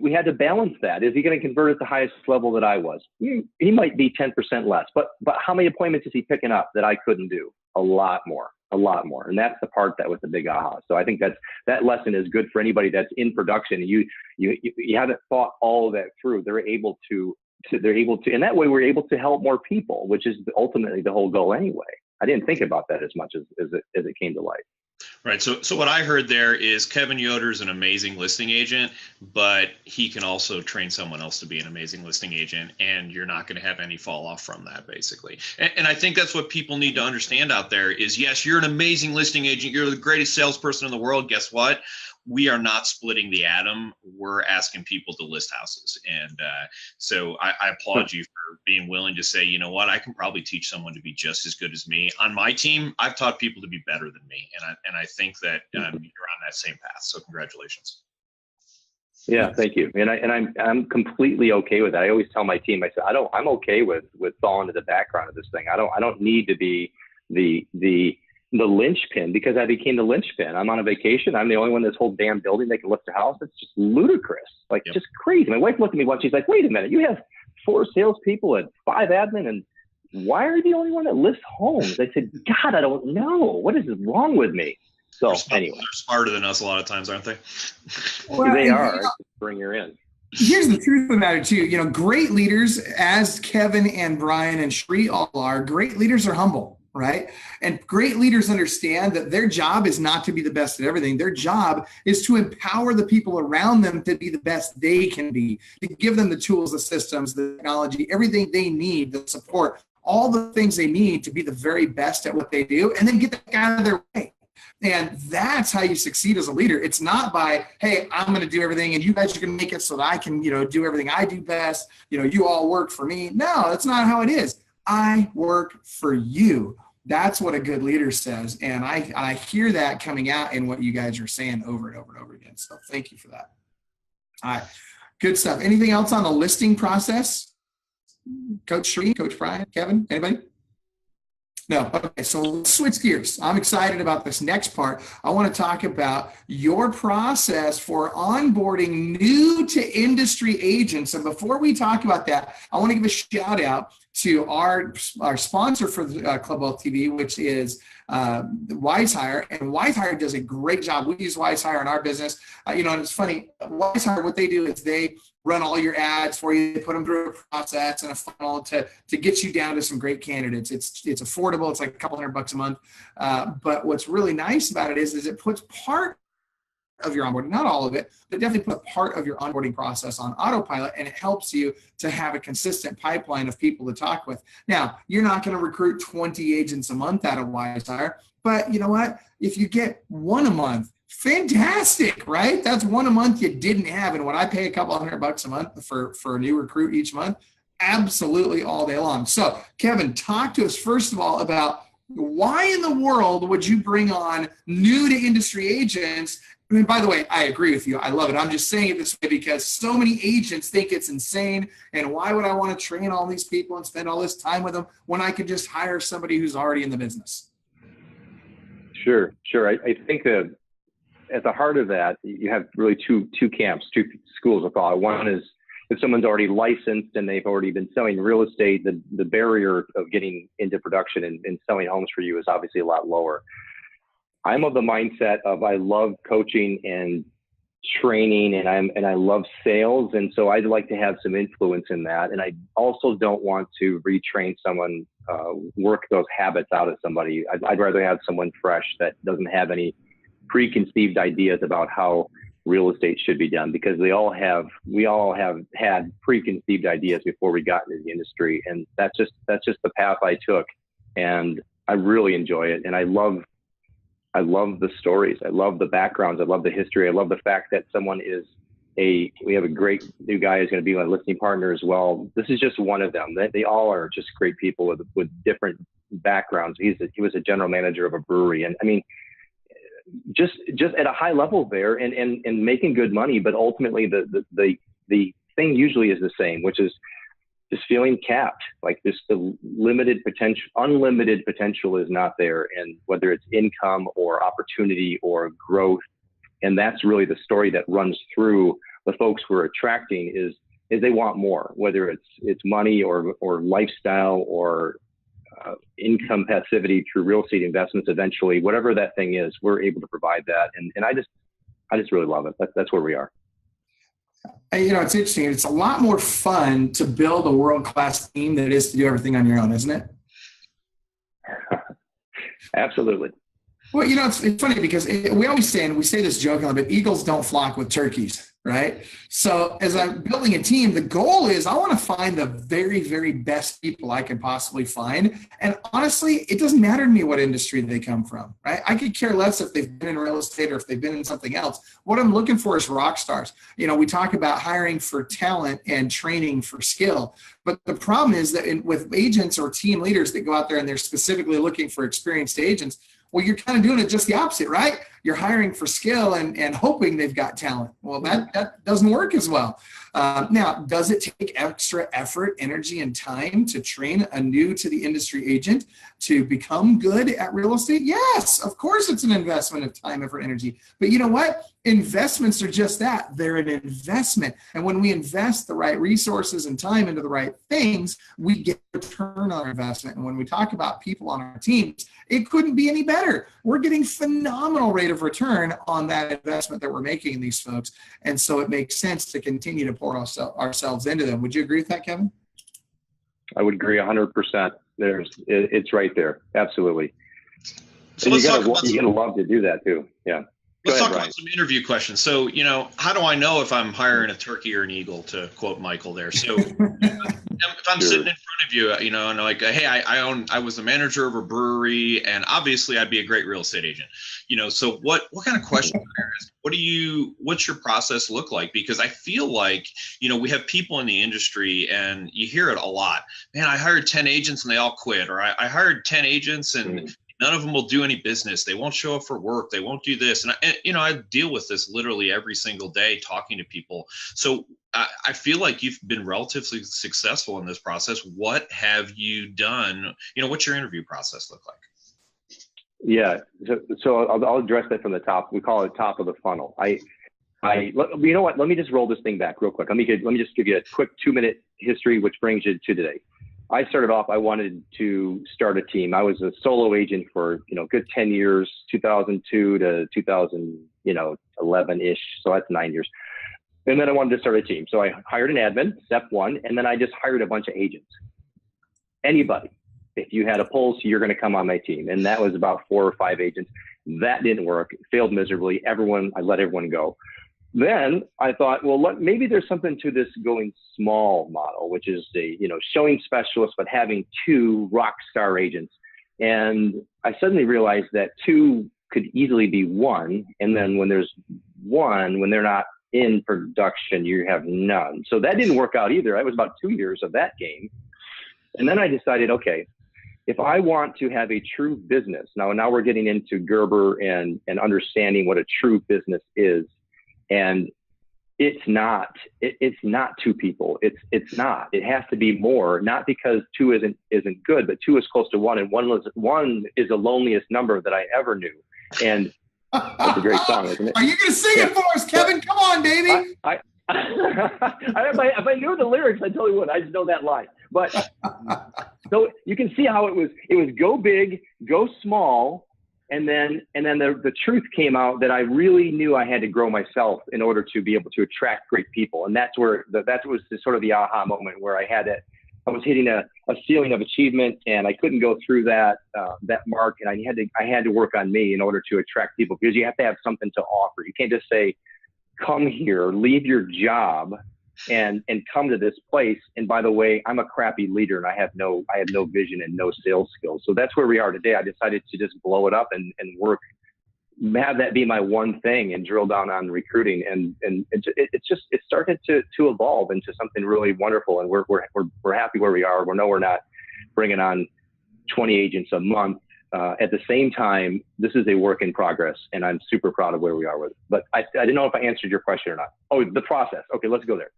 We had to balance that. Is he going to convert at the highest level that I was? He might be 10% less, but how many appointments is he picking up that I couldn't do? A lot more. And that's the part that was the big aha. So I think that lesson is good for anybody that's in production. You haven't thought all of that through. They're able to, and that way we're able to help more people, which is ultimately the whole goal anyway. I didn't think about that as much as it came to light. Right. So what I heard there is Kevin Yoder is an amazing listing agent, but he can also train someone else to be an amazing listing agent, and you're not going to have any fall off from that, basically. And I think that's what people need to understand out there is, yes, you're an amazing listing agent. You're the greatest salesperson in the world. Guess what? We are not splitting the atom. We're asking people to list houses. And so I applaud you for being willing to say, you know what, I can probably teach someone to be just as good as me. On my team, I've taught people to be better than me. And I think that you're on that same path. So congratulations. Yeah, thank you. And I'm completely okay with that. I always tell my team, I say, I'm okay with falling to the background of this thing. I don't need to be the linchpin, because I became the linchpin. I'm on a vacation. I'm the only one in this whole damn building that can lift a house. It's just ludicrous, just crazy. My wife looked at me once. She's like, wait a minute, you have 4 salespeople and 5 admin, and why are you the only one that lists homes? I said, God, I don't know. What is wrong with me? So anyway. They're smarter than us a lot of times, aren't they? Well, they are. Bring her in. Here's the truth about it too. Great leaders, as Kevin and Brian and Shree all are, great leaders are humble. Right? And great leaders understand that their job is not to be the best at everything. Their job is to empower the people around them to be the best they can be, to give them the tools, the systems, the technology, everything they need, the support, all the things they need to be the very best at what they do, and then get that out of their way. And that's how you succeed as a leader. It's not by, hey, I'm going to do everything and you guys are going to make it so that I can, do everything I do best. You all work for me. No, that's not how it is. I work for you. That's what a good leader says. And I hear that coming out in what you guys are saying over and over and over again. So thank you for that. All right. Good stuff. Anything else on the listing process? Coach Shree, Coach Brian, Kevin, anybody? No. Okay. So let's switch gears. I'm excited about this next part. I want to talk about your process for onboarding new to industry agents. And before we talk about that, I want to give a shout out to our sponsor for Club Wealth TV, which is WiseHire. And WiseHire does a great job. We use WiseHire in our business. And it's funny, WiseHire, what they do is they run all your ads for you, they put them through a process and a funnel to get you down to some great candidates. It's affordable. It's like a couple $100 a month. But what's really nice about it is it puts part of your onboarding, not all of it, but definitely put part of your onboarding process on autopilot, and it helps you to have a consistent pipeline of people to talk with. Now, you're not going to recruit 20 agents a month out of WiseHire, but you know what? If you get 1 a month, fantastic, right? That's 1 a month you didn't have. And when I pay a couple $100 a month for a new recruit each month, absolutely all day long. So Kevin, talk to us first of all about why in the world would you bring on new to industry agents I mean, by the way, I agree with you. I love it. I'm just saying it this way because so many agents think it's insane. And why would I want to train all these people and spend all this time with them when I could just hire somebody who's already in the business? Sure. I think that at the heart of that, you have really two camps, two schools of thought. One is if someone's already licensed and they've already been selling real estate, the barrier of getting into production and selling homes for you is obviously a lot lower. I'm of the mindset of I love coaching and training, and I love sales, and so I'd like to have some influence in that. And I also don't want to retrain someone, work those habits out of somebody. I'd rather have someone fresh that doesn't have any preconceived ideas about how real estate should be done, because we all have had preconceived ideas before we got into the industry, and that's just the path I took, and I really enjoy it, and I love the stories. I love the backgrounds. I love the history. I love the fact that someone we have a great new guy who's going to be my listing partner as well. This is just one of them. They all are just great people with different backgrounds. He was a general manager of a brewery. And I mean, just at a high level there and making good money. But ultimately the thing usually is the same, which is just feeling capped, like this, the unlimited potential is not there. And whether it's income or opportunity or growth, and that's really the story that runs through the folks we're attracting is they want more, whether it's money or lifestyle or income passivity through real estate investments. Eventually, whatever that thing is, we're able to provide that. And I just really love it. That's where we are. It's interesting. It's a lot more fun to build a world-class team than it is to do everything on your own, isn't it? Absolutely. Well, it's funny because we always say, and we say this jokingly, but eagles don't flock with turkeys, right? So as I'm building a team, the goal is I want to find the very, very best people I can possibly find. And honestly, it doesn't matter to me what industry they come from, right? I could care less if they've been in real estate or if they've been in something else. What I'm looking for is rock stars. We talk about hiring for talent and training for skill. But the problem is that with agents or team leaders that go out there and they're specifically looking for experienced agents, well, you're kind of doing it just the opposite, right? You're hiring for skill and hoping they've got talent. Well, that doesn't work as well. Now, does it take extra effort, energy, and time to train a new to the industry agent to become good at real estate? Yes, of course it's an investment of time, effort, energy. But you know what? Investments are just that. They're an investment. And when we invest the right resources and time into the right things, we get a return on our investment. And when we talk about people on our teams, it couldn't be any better. We're getting phenomenal rate of return on that investment that we're making in these folks. And so it makes sense to continue to pour ourselves into them. Would you agree with that, Kevin? I would agree 100%. It's right there. Absolutely. So you gotta love to do that too. Yeah. Let's talk about some interview questions. So, how do I know if I'm hiring a turkey or an eagle, to quote Michael there? So if I'm sitting in front of you, and like, hey, I was the manager of a brewery, and obviously I'd be a great real estate agent. So what kind of questions are there? What's your process look like? Because I feel like, we have people in the industry and you hear it a lot. Man, I hired 10 agents and they all quit, or I hired 10 agents and none of them will do any business. They won't show up for work. They won't do this. And I deal with this literally every single day talking to people. So I feel like you've been relatively successful in this process. What have you done? What's your interview process look like? Yeah. So I'll address that from the top. We call it top of the funnel. You know what? Let me just roll this thing back real quick. Let me just give you a quick 2-minute history, which brings you to today. I started off, I wanted to start a team. I was a solo agent for, good 10 years, 2002 to 2011-ish. So that's 9 years. And then I wanted to start a team. So I hired an admin, step one, and then I just hired a bunch of agents. Anybody, if you had a pulse, you're going to come on my team. And that was about 4 or 5 agents. That didn't work. It failed miserably. I let everyone go. Then I thought, well, maybe there's something to this going small model, which is showing specialists, but having 2 rock star agents. And I suddenly realized that 2 could easily be 1. And then when there's 1, when they're not in production, you have none. So that didn't work out either. That was about 2 years of that game. And then I decided, okay, if I want to have a true business, now we're getting into Gerber and understanding what a true business is. And it's not two people. It's not. It has to be more, not because two isn't good, but two is close to one, and one is the loneliest number that I ever knew. And that's a great song, isn't it? Are you going to sing it for us, Kevin? Come on, baby. If I knew the lyrics, I totally would. I just know that line. But so you can see how it was go big, go small, and then the truth came out that I really knew I had to grow myself in order to be able to attract great people. And that was sort of the aha moment where I was hitting a ceiling of achievement, and I couldn't go through that mark, and I had to work on me in order to attract people, because you have to have something to offer. You can't just say, come here, leave your job, and come to this place. And by the way, I'm a crappy leader, and I have no vision and no sales skills. So that's where we are today. I decided to just blow it up and work, have that be my one thing, and drill down on recruiting. And it started to evolve into something really wonderful. And we're happy where we are. We know we're not bringing on 20 agents a month. At the same time, this is a work in progress, and I'm super proud of where we are with it. But I didn't know if I answered your question or not. Oh, the process. Okay, let's go there.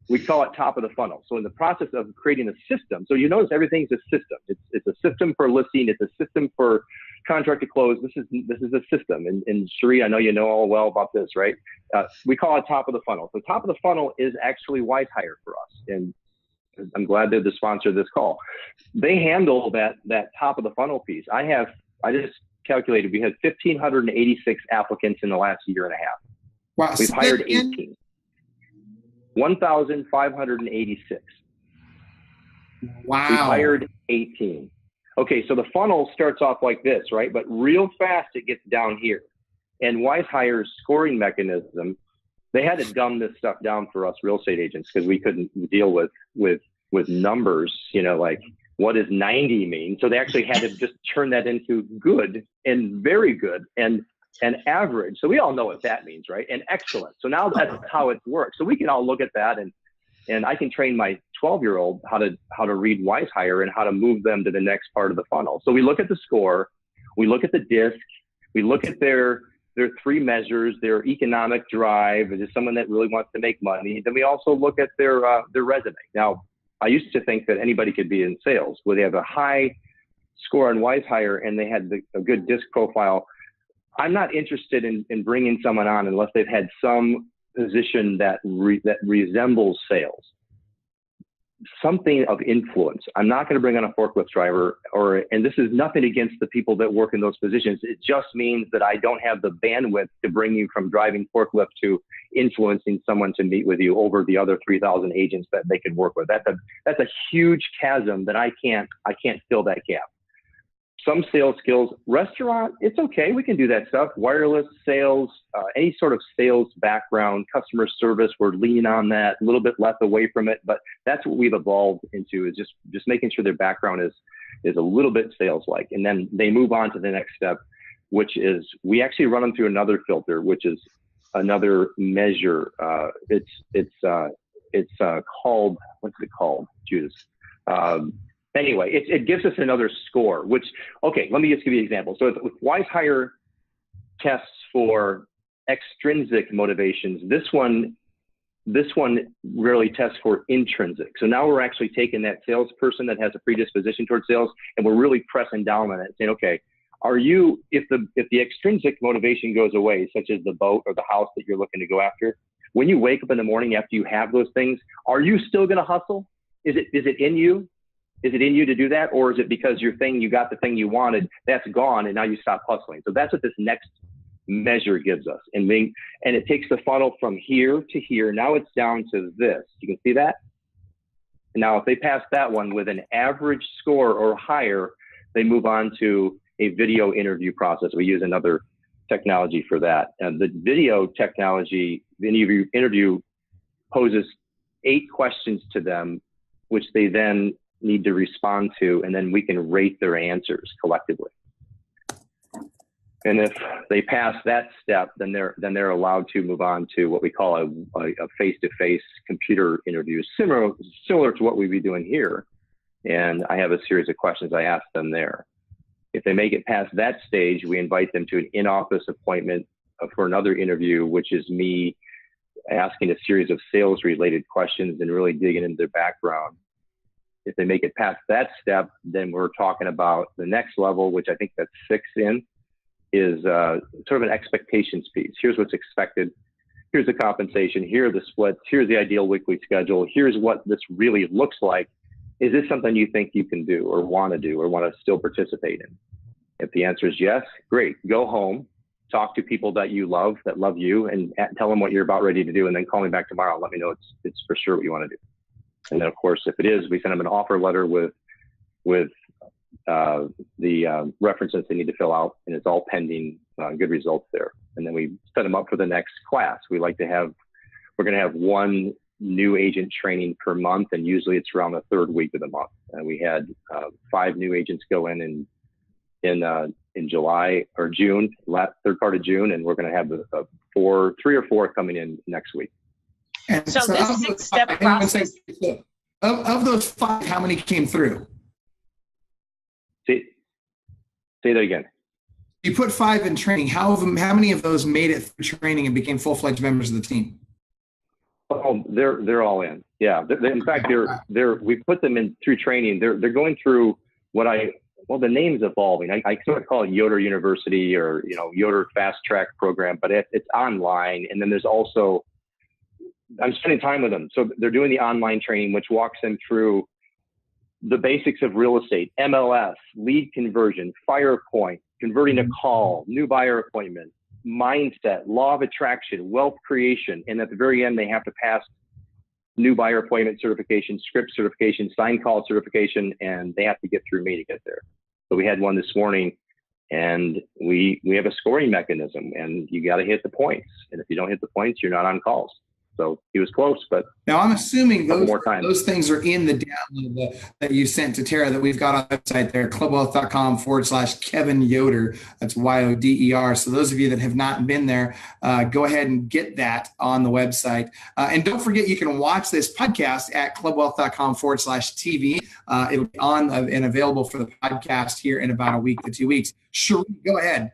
We call it top of the funnel. So in the process of creating a system, so you notice everything's a system. It's a system for listing. It's a system for contract to close. This is a system. And Cherie, I know you know all well about this, right? We call it top of the funnel. So top of the funnel is actually WiseHire for us. And I'm glad they're the sponsor of this call. They handle that top of the funnel piece. I just calculated we had 1,586 applicants in the last year and a half. Wow. We've hired 18. 1,586. Wow. We've hired 18. Okay, so the funnel starts off like this, right? But real fast it gets down here. And WiseHire's scoring mechanism, they had to dumb this stuff down for us real estate agents, because we couldn't deal with numbers, like what does 90 mean? So they actually had to just turn that into good and very good and average. So we all know what that means, right? And excellent. So now that's how it works. So we can all look at that, and I can train my 12-year-old how to read WiseHire and how to move them to the next part of the funnel. So we look at the score, we look at the disc, we look at their three measures, their economic drive, is it someone that really wants to make money? Then we also look at their resume. Now, I used to think that anybody could be in sales, where they have a high score on WiseHire and they had a good disc profile. I'm not interested in bringing someone on unless they've had some position that resembles sales, something of influence. I'm not going to bring on a forklift driver, and this is nothing against the people that work in those positions. It just means that I don't have the bandwidth to bring you from driving forklift to influencing someone to meet with you over the other 3,000 agents that they can work with. That's a huge chasm that I can't fill that gap. Some sales skills, restaurant, it's okay. We can do that stuff. Wireless sales, any sort of sales background, customer service, we're leaning on that, a little bit less away from it, but that's what we've evolved into, is just making sure their background is a little bit sales-like. And then they move on to the next step, which is we actually run them through another filter, which is another measure. It's called, what's it called, Judas? Anyway, it gives us another score, which, okay, let me just give you an example. So with WiseHire tests for extrinsic motivations, this one really tests for intrinsic. So now we're actually taking that salesperson that has a predisposition towards sales, and we're really pressing down on it, saying, okay, if the extrinsic motivation goes away, such as the boat or the house that you're looking to go after, when you wake up in the morning after you have those things, are you still going to hustle? Is it in you? Is it in you to do that? Or is it because you got the thing you wanted, that's gone, and now you stop hustling? So that's what this next measure gives us. And it takes the funnel from here to here. Now it's down to this. You can see that? Now, if they pass that one with an average score or higher, they move on to a video interview process. We use another technology for that. And the video technology, the interview poses 8 questions to them, which they then need to respond to, and then we can rate their answers collectively. And if they pass that step, then they're allowed to move on to what we call a face-to-face computer interview, similar to what we'd be doing here. And I have a series of questions I ask them there. If they make it past that stage, we invite them to an in-office appointment for another interview, which is me asking a series of sales-related questions and really digging into their background. If they make it past that step, then we're talking about the next level, which I think that's 6 in, is sort of an expectations piece. Here's what's expected. Here's the compensation. Here are the splits. Here's the ideal weekly schedule. Here's what this really looks like. Is this something you think you can do or want to still participate in? If the answer is yes, great. Go home, talk to people that you love, that love you, and tell them what you're about ready to do, and then call me back tomorrow and let me know it's for sure what you want to do. And then, of course, if it is, we send them an offer letter with the references they need to fill out, and it's all pending good results there. And then we set them up for the next class. We're going to have one new agent training per month, and usually it's around the 3rd week of the month. And we had 5 new agents go in July or June, 3rd part of June, and we're going to have 3 or 4 coming in next week. And so this 6-step process. Of those 5, how many came through? Say that again. You put 5 in training. How many of those made it through training and became full-fledged members of the team? Oh, they're all in. Yeah. In fact, we put them in through training. They're going through the name's evolving. I sort of call it Yoder University or, Yoder Fast Track program, but it's online. And then there's also, I'm spending time with them. So they're doing the online training, which walks them through the basics of real estate, MLS, lead conversion, FirePoint, converting a call, new buyer appointment, mindset, law of attraction, wealth creation. And at the very end, they have to pass new buyer appointment certification, script certification, sign call certification, and they have to get through me to get there. So we had one this morning, and we have a scoring mechanism, and you got to hit the points. And if you don't hit the points, you're not on calls. So he was close, but now I'm assuming those things are in the download that you sent to Tara that we've got on the website there, clubwealth.com/Kevin Yoder. That's Yoder. So those of you that have not been there, go ahead and get that on the website. And don't forget, you can watch this podcast at clubwealth.com/TV. It'll be on and available for the podcast here in about a week to 2 weeks. Sure, go ahead.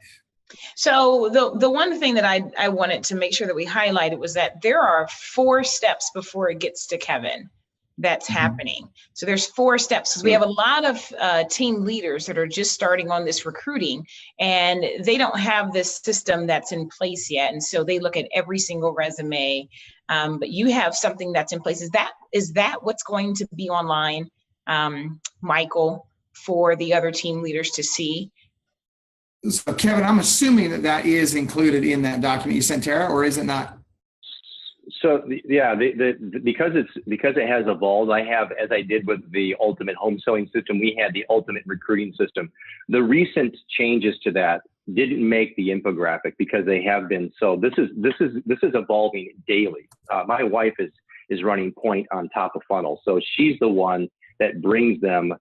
So the one thing that I wanted to make sure that we highlighted was that there are 4 steps before it gets to Kevin that's happening. So there's 4 steps, because we have a lot of team leaders that are just starting on this recruiting, and they don't have this system that's in place yet. And so they look at every single resume, but you have something that's in place. Is that what's going to be online, Michael, for the other team leaders to see? So Kevin, I'm assuming that is included in that document you sent Tara, or is it not? So because it has evolved, I have, as I did with the ultimate home selling system, we had the ultimate recruiting system. The recent changes to that didn't make the infographic because they have been. So this is evolving daily. My wife is running point on top of funnel, so she's the one that brings them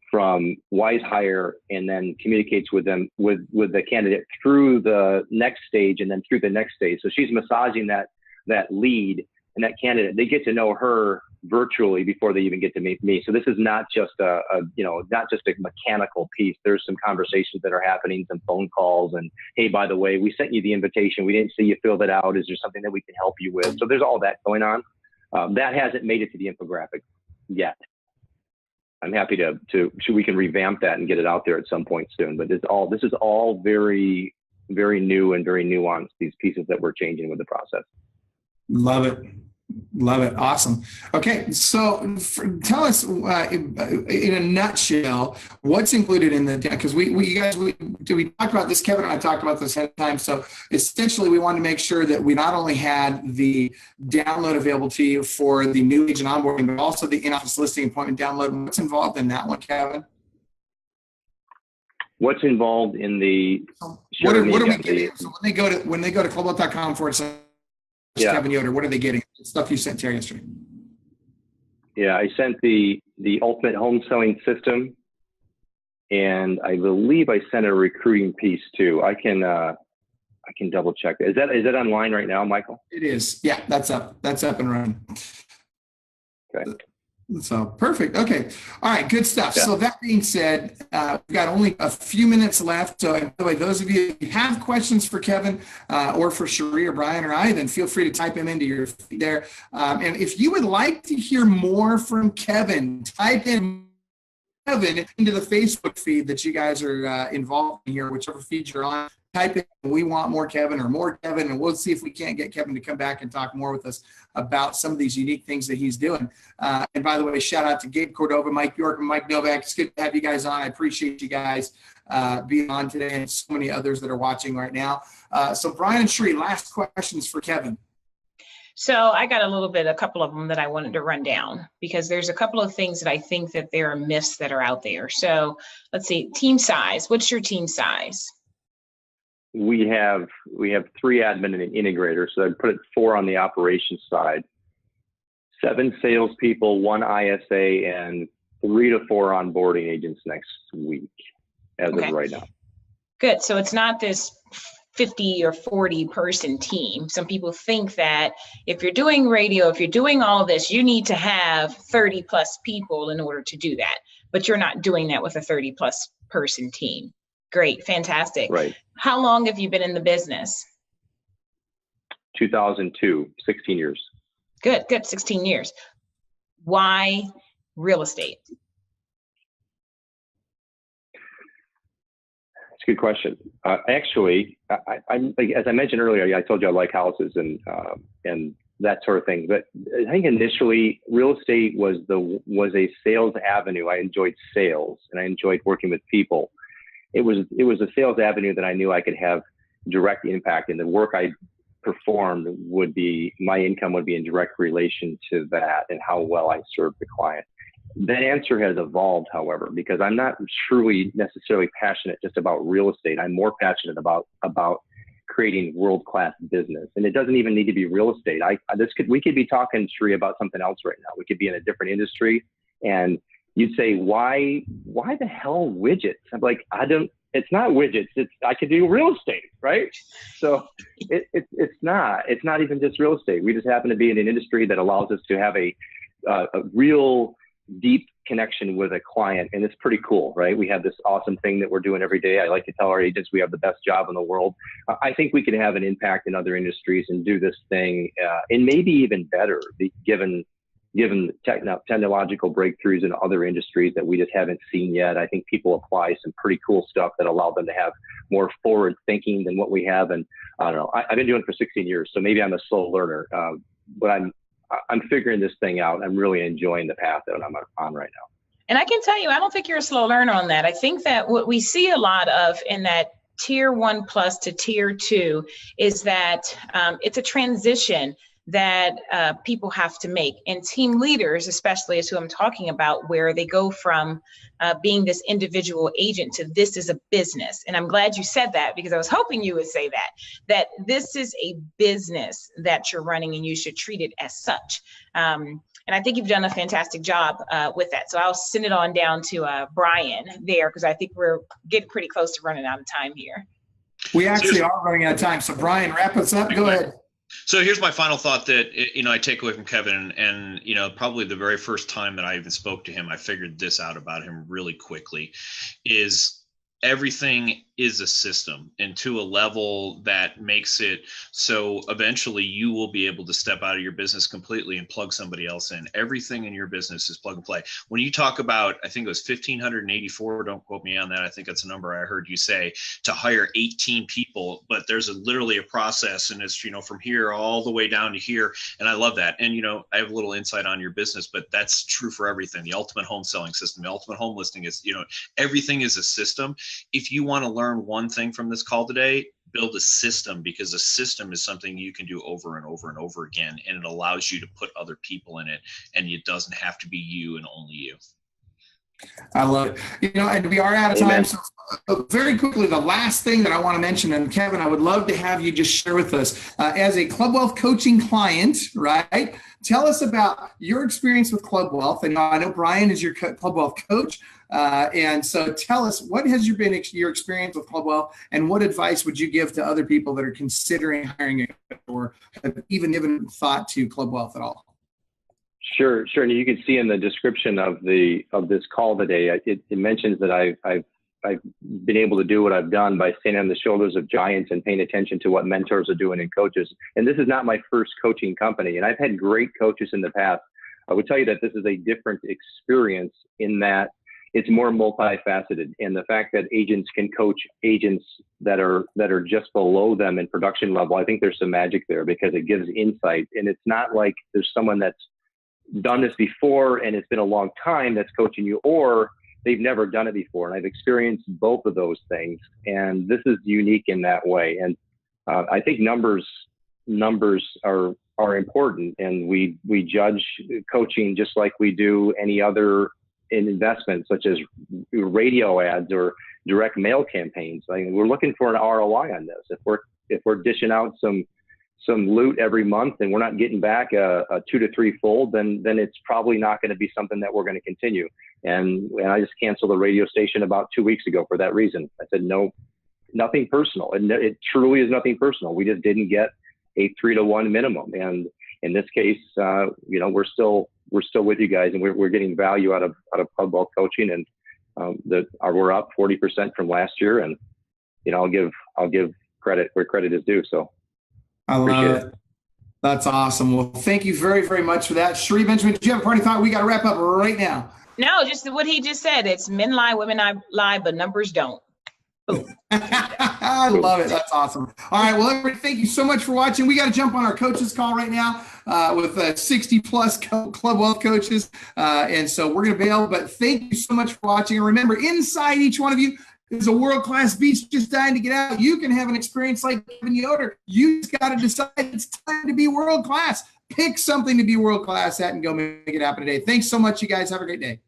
from Wise Hire and then communicates with them with the candidate through the next stage and then through the next stage. So she's massaging that lead and that candidate. They get to know her virtually before they even get to meet me. So this is not just not just a mechanical piece. There's some conversations that are happening, some phone calls, and hey, by the way, we sent you the invitation. We didn't see you fill that out. Is there something that we can help you with? So there's all that going on. That hasn't made it to the infographic yet. I'm happy to we can revamp that and get it out there at some point soon. But this is all very, very new and very nuanced, these pieces that we're changing with the process. Love it. Love it. Awesome. Okay. So tell us in a nutshell, what's included in the, because we talked about this, Kevin and I talked about this ahead of time. So essentially we wanted to make sure that we not only had the download available to you for the new agent onboarding, but also the in-office listing appointment download. What's involved in that one, Kevin? What's involved in the, what are we getting? So when they go to clubwealth.com/Kevin Yoder, what are they getting? Stuff you sent Terry yesterday. Yeah, I sent the ultimate home selling system, and I believe I sent a recruiting piece too. I can double check. Is that online right now, Michael? It is. Yeah, that's up. That's up and running. Okay. So perfect. Okay. All right. Good stuff. Yeah. So that being said, we've got only a few minutes left. So by the way, those of you who have questions for Kevin or for Cherie or Brian or I, then feel free to type them into your feed there. And if you would like to hear more from Kevin, type in Kevin into the Facebook feed that you guys are involved in here, whichever feed you're on. Type in, we want more Kevin or more Kevin, and we'll see if we can't get Kevin to come back and talk more with us about some of these unique things that he's doing. And by the way, shout out to Gabe Cordova, Mike York, and Mike Novak. It's good to have you guys on. I appreciate you guys being on today, and so many others that are watching right now. So Brian and Cherie, last questions for Kevin. So I got a couple of them that I wanted to run down, because there's a couple of things that I think that there are myths that are out there. So let's see, team size. What's your team size? We have 3 admin and an integrator, so I'd put it 4 on the operations side, 7 salespeople, 1 ISA, and 3 to 4 onboarding agents next week, as of right now. Good. So it's not this 50 or 40 person team. Some people think that if you're doing radio, if you're doing all of this, you need to have 30 plus people in order to do that. But you're not doing that with a 30 plus person team. Great. Fantastic. Right. How long have you been in the business? 2002, 16 years. Good. 16 years. Why real estate? That's a good question. Actually, I'm as I mentioned earlier, I told you I like houses and that sort of thing. But I think initially, real estate was a sales avenue. I enjoyed sales and I enjoyed working with people. It was a sales avenue that I knew I could have direct impact, and the work I performed my income would be in direct relation to that and how well I served the client. That answer has evolved, however, because I'm not truly necessarily passionate just about real estate. I'm more passionate about creating world-class business, and it doesn't even need to be real estate. We could be talking, Cherie, about something else right now. We could be in a different industry, and you'd say, why the hell widgets? I'm like, it's not widgets. I could do real estate, right? So it's not even just real estate. We just happen to be in an industry that allows us to have a real deep connection with a client, and it's pretty cool, right? We have this awesome thing that we're doing every day. I like to tell our agents we have the best job in the world. I think we can have an impact in other industries and do this thing, and maybe even better, given technological breakthroughs in other industries that we just haven't seen yet. I think people apply some pretty cool stuff that allow them to have more forward thinking than what we have. And I don't know, I've been doing it for 16 years, so maybe I'm a slow learner, but I'm figuring this thing out. I'm really enjoying the path that I'm on right now. And I can tell you, I don't think you're a slow learner on that. I think that what we see a lot of in that tier 1 plus to tier 2 is that it's a transition that people have to make. And team leaders, especially, is who I'm talking about, where they go from being this individual agent to this is a business. And I'm glad you said that, because I was hoping you would say that this is a business that you're running and you should treat it as such. And I think you've done a fantastic job with that. So I'll send it on down to Brian there, because I think we're getting pretty close to running out of time here. We actually are running out of time. So Brian, wrap us up. Go ahead. So here's my final thought that, I take away from Kevin, and, probably the very first time that I even spoke to him, I figured this out about him really quickly, is everything is a system, and to a level that makes it so eventually you will be able to step out of your business completely and plug somebody else in. Everything in your business is plug and play. When you talk about, I think it was 1,584, don't quote me on that, I think that's a number I heard you say, to hire 18 people, but there's literally a process, and it's, from here all the way down to here. And I love that. And, I have a little insight on your business, but that's true for everything. The ultimate home selling system, the ultimate home listing is, everything is a system. If you want to learn one thing from this call today, build a system, because a system is something you can do over and over and over again, and it allows you to put other people in it, and it doesn't have to be you and only you. I love it. And we are out of time. So very quickly, the last thing that I want to mention, and Kevin, I would love to have you just share with us as a Club Wealth coaching client, right? Tell us about your experience with Club Wealth. And I know Brian is your Club Wealth coach. And so tell us, what has been your experience with Club Wealth, and what advice would you give to other people that are considering hiring a coach or have even given thought to Club Wealth at all? Sure. And you can see in the description of this call today, it mentions that I've been able to do what I've done by standing on the shoulders of giants and paying attention to what mentors are doing and coaches. And this is not my first coaching company, and I've had great coaches in the past. I would tell you that this is a different experience in that it's more multifaceted, and the fact that agents can coach agents that are just below them in production level, I think there's some magic there because it gives insight, and it's not like there's someone that's done this before and it's been a long time that's coaching you, or they've never done it before. And I've experienced both of those things, and this is unique in that way. And I think numbers are important, and we judge coaching just like we do any other investment, such as radio ads or direct mail campaigns. I mean, we're looking for an ROI on this. If we're dishing out some loot every month and we're not getting back a 2 to 3 fold, then it's probably not going to be something that we're going to continue. And I just canceled the radio station about 2 weeks ago for that reason. I said, no, nothing personal. And it truly is nothing personal. We just didn't get a 3-to-1 minimum. And in this case, we're still with you guys, and we're getting value out of Club Wealth coaching, and we're up 40% from last year. And I'll give credit where credit is due. So I love it. That's awesome. Well, thank you very, very much for that. Sheree Benjamin, did you have a party thought? We got to wrap up right now. No, just what he just said. It's men lie, women lie, but numbers don't. I love it. That's awesome. All right. Well, everybody, thank you so much for watching. We got to jump on our coaches call right now with 60 plus Club Wealth coaches. And so we're going to bail, but thank you so much for watching. And remember, inside each one of you is a world-class beast just dying to get out. You can have an experience like Yoder. You just got to decide it's time to be world-class. Pick something to be world-class at and go make it happen today. Thanks so much, you guys. Have a great day.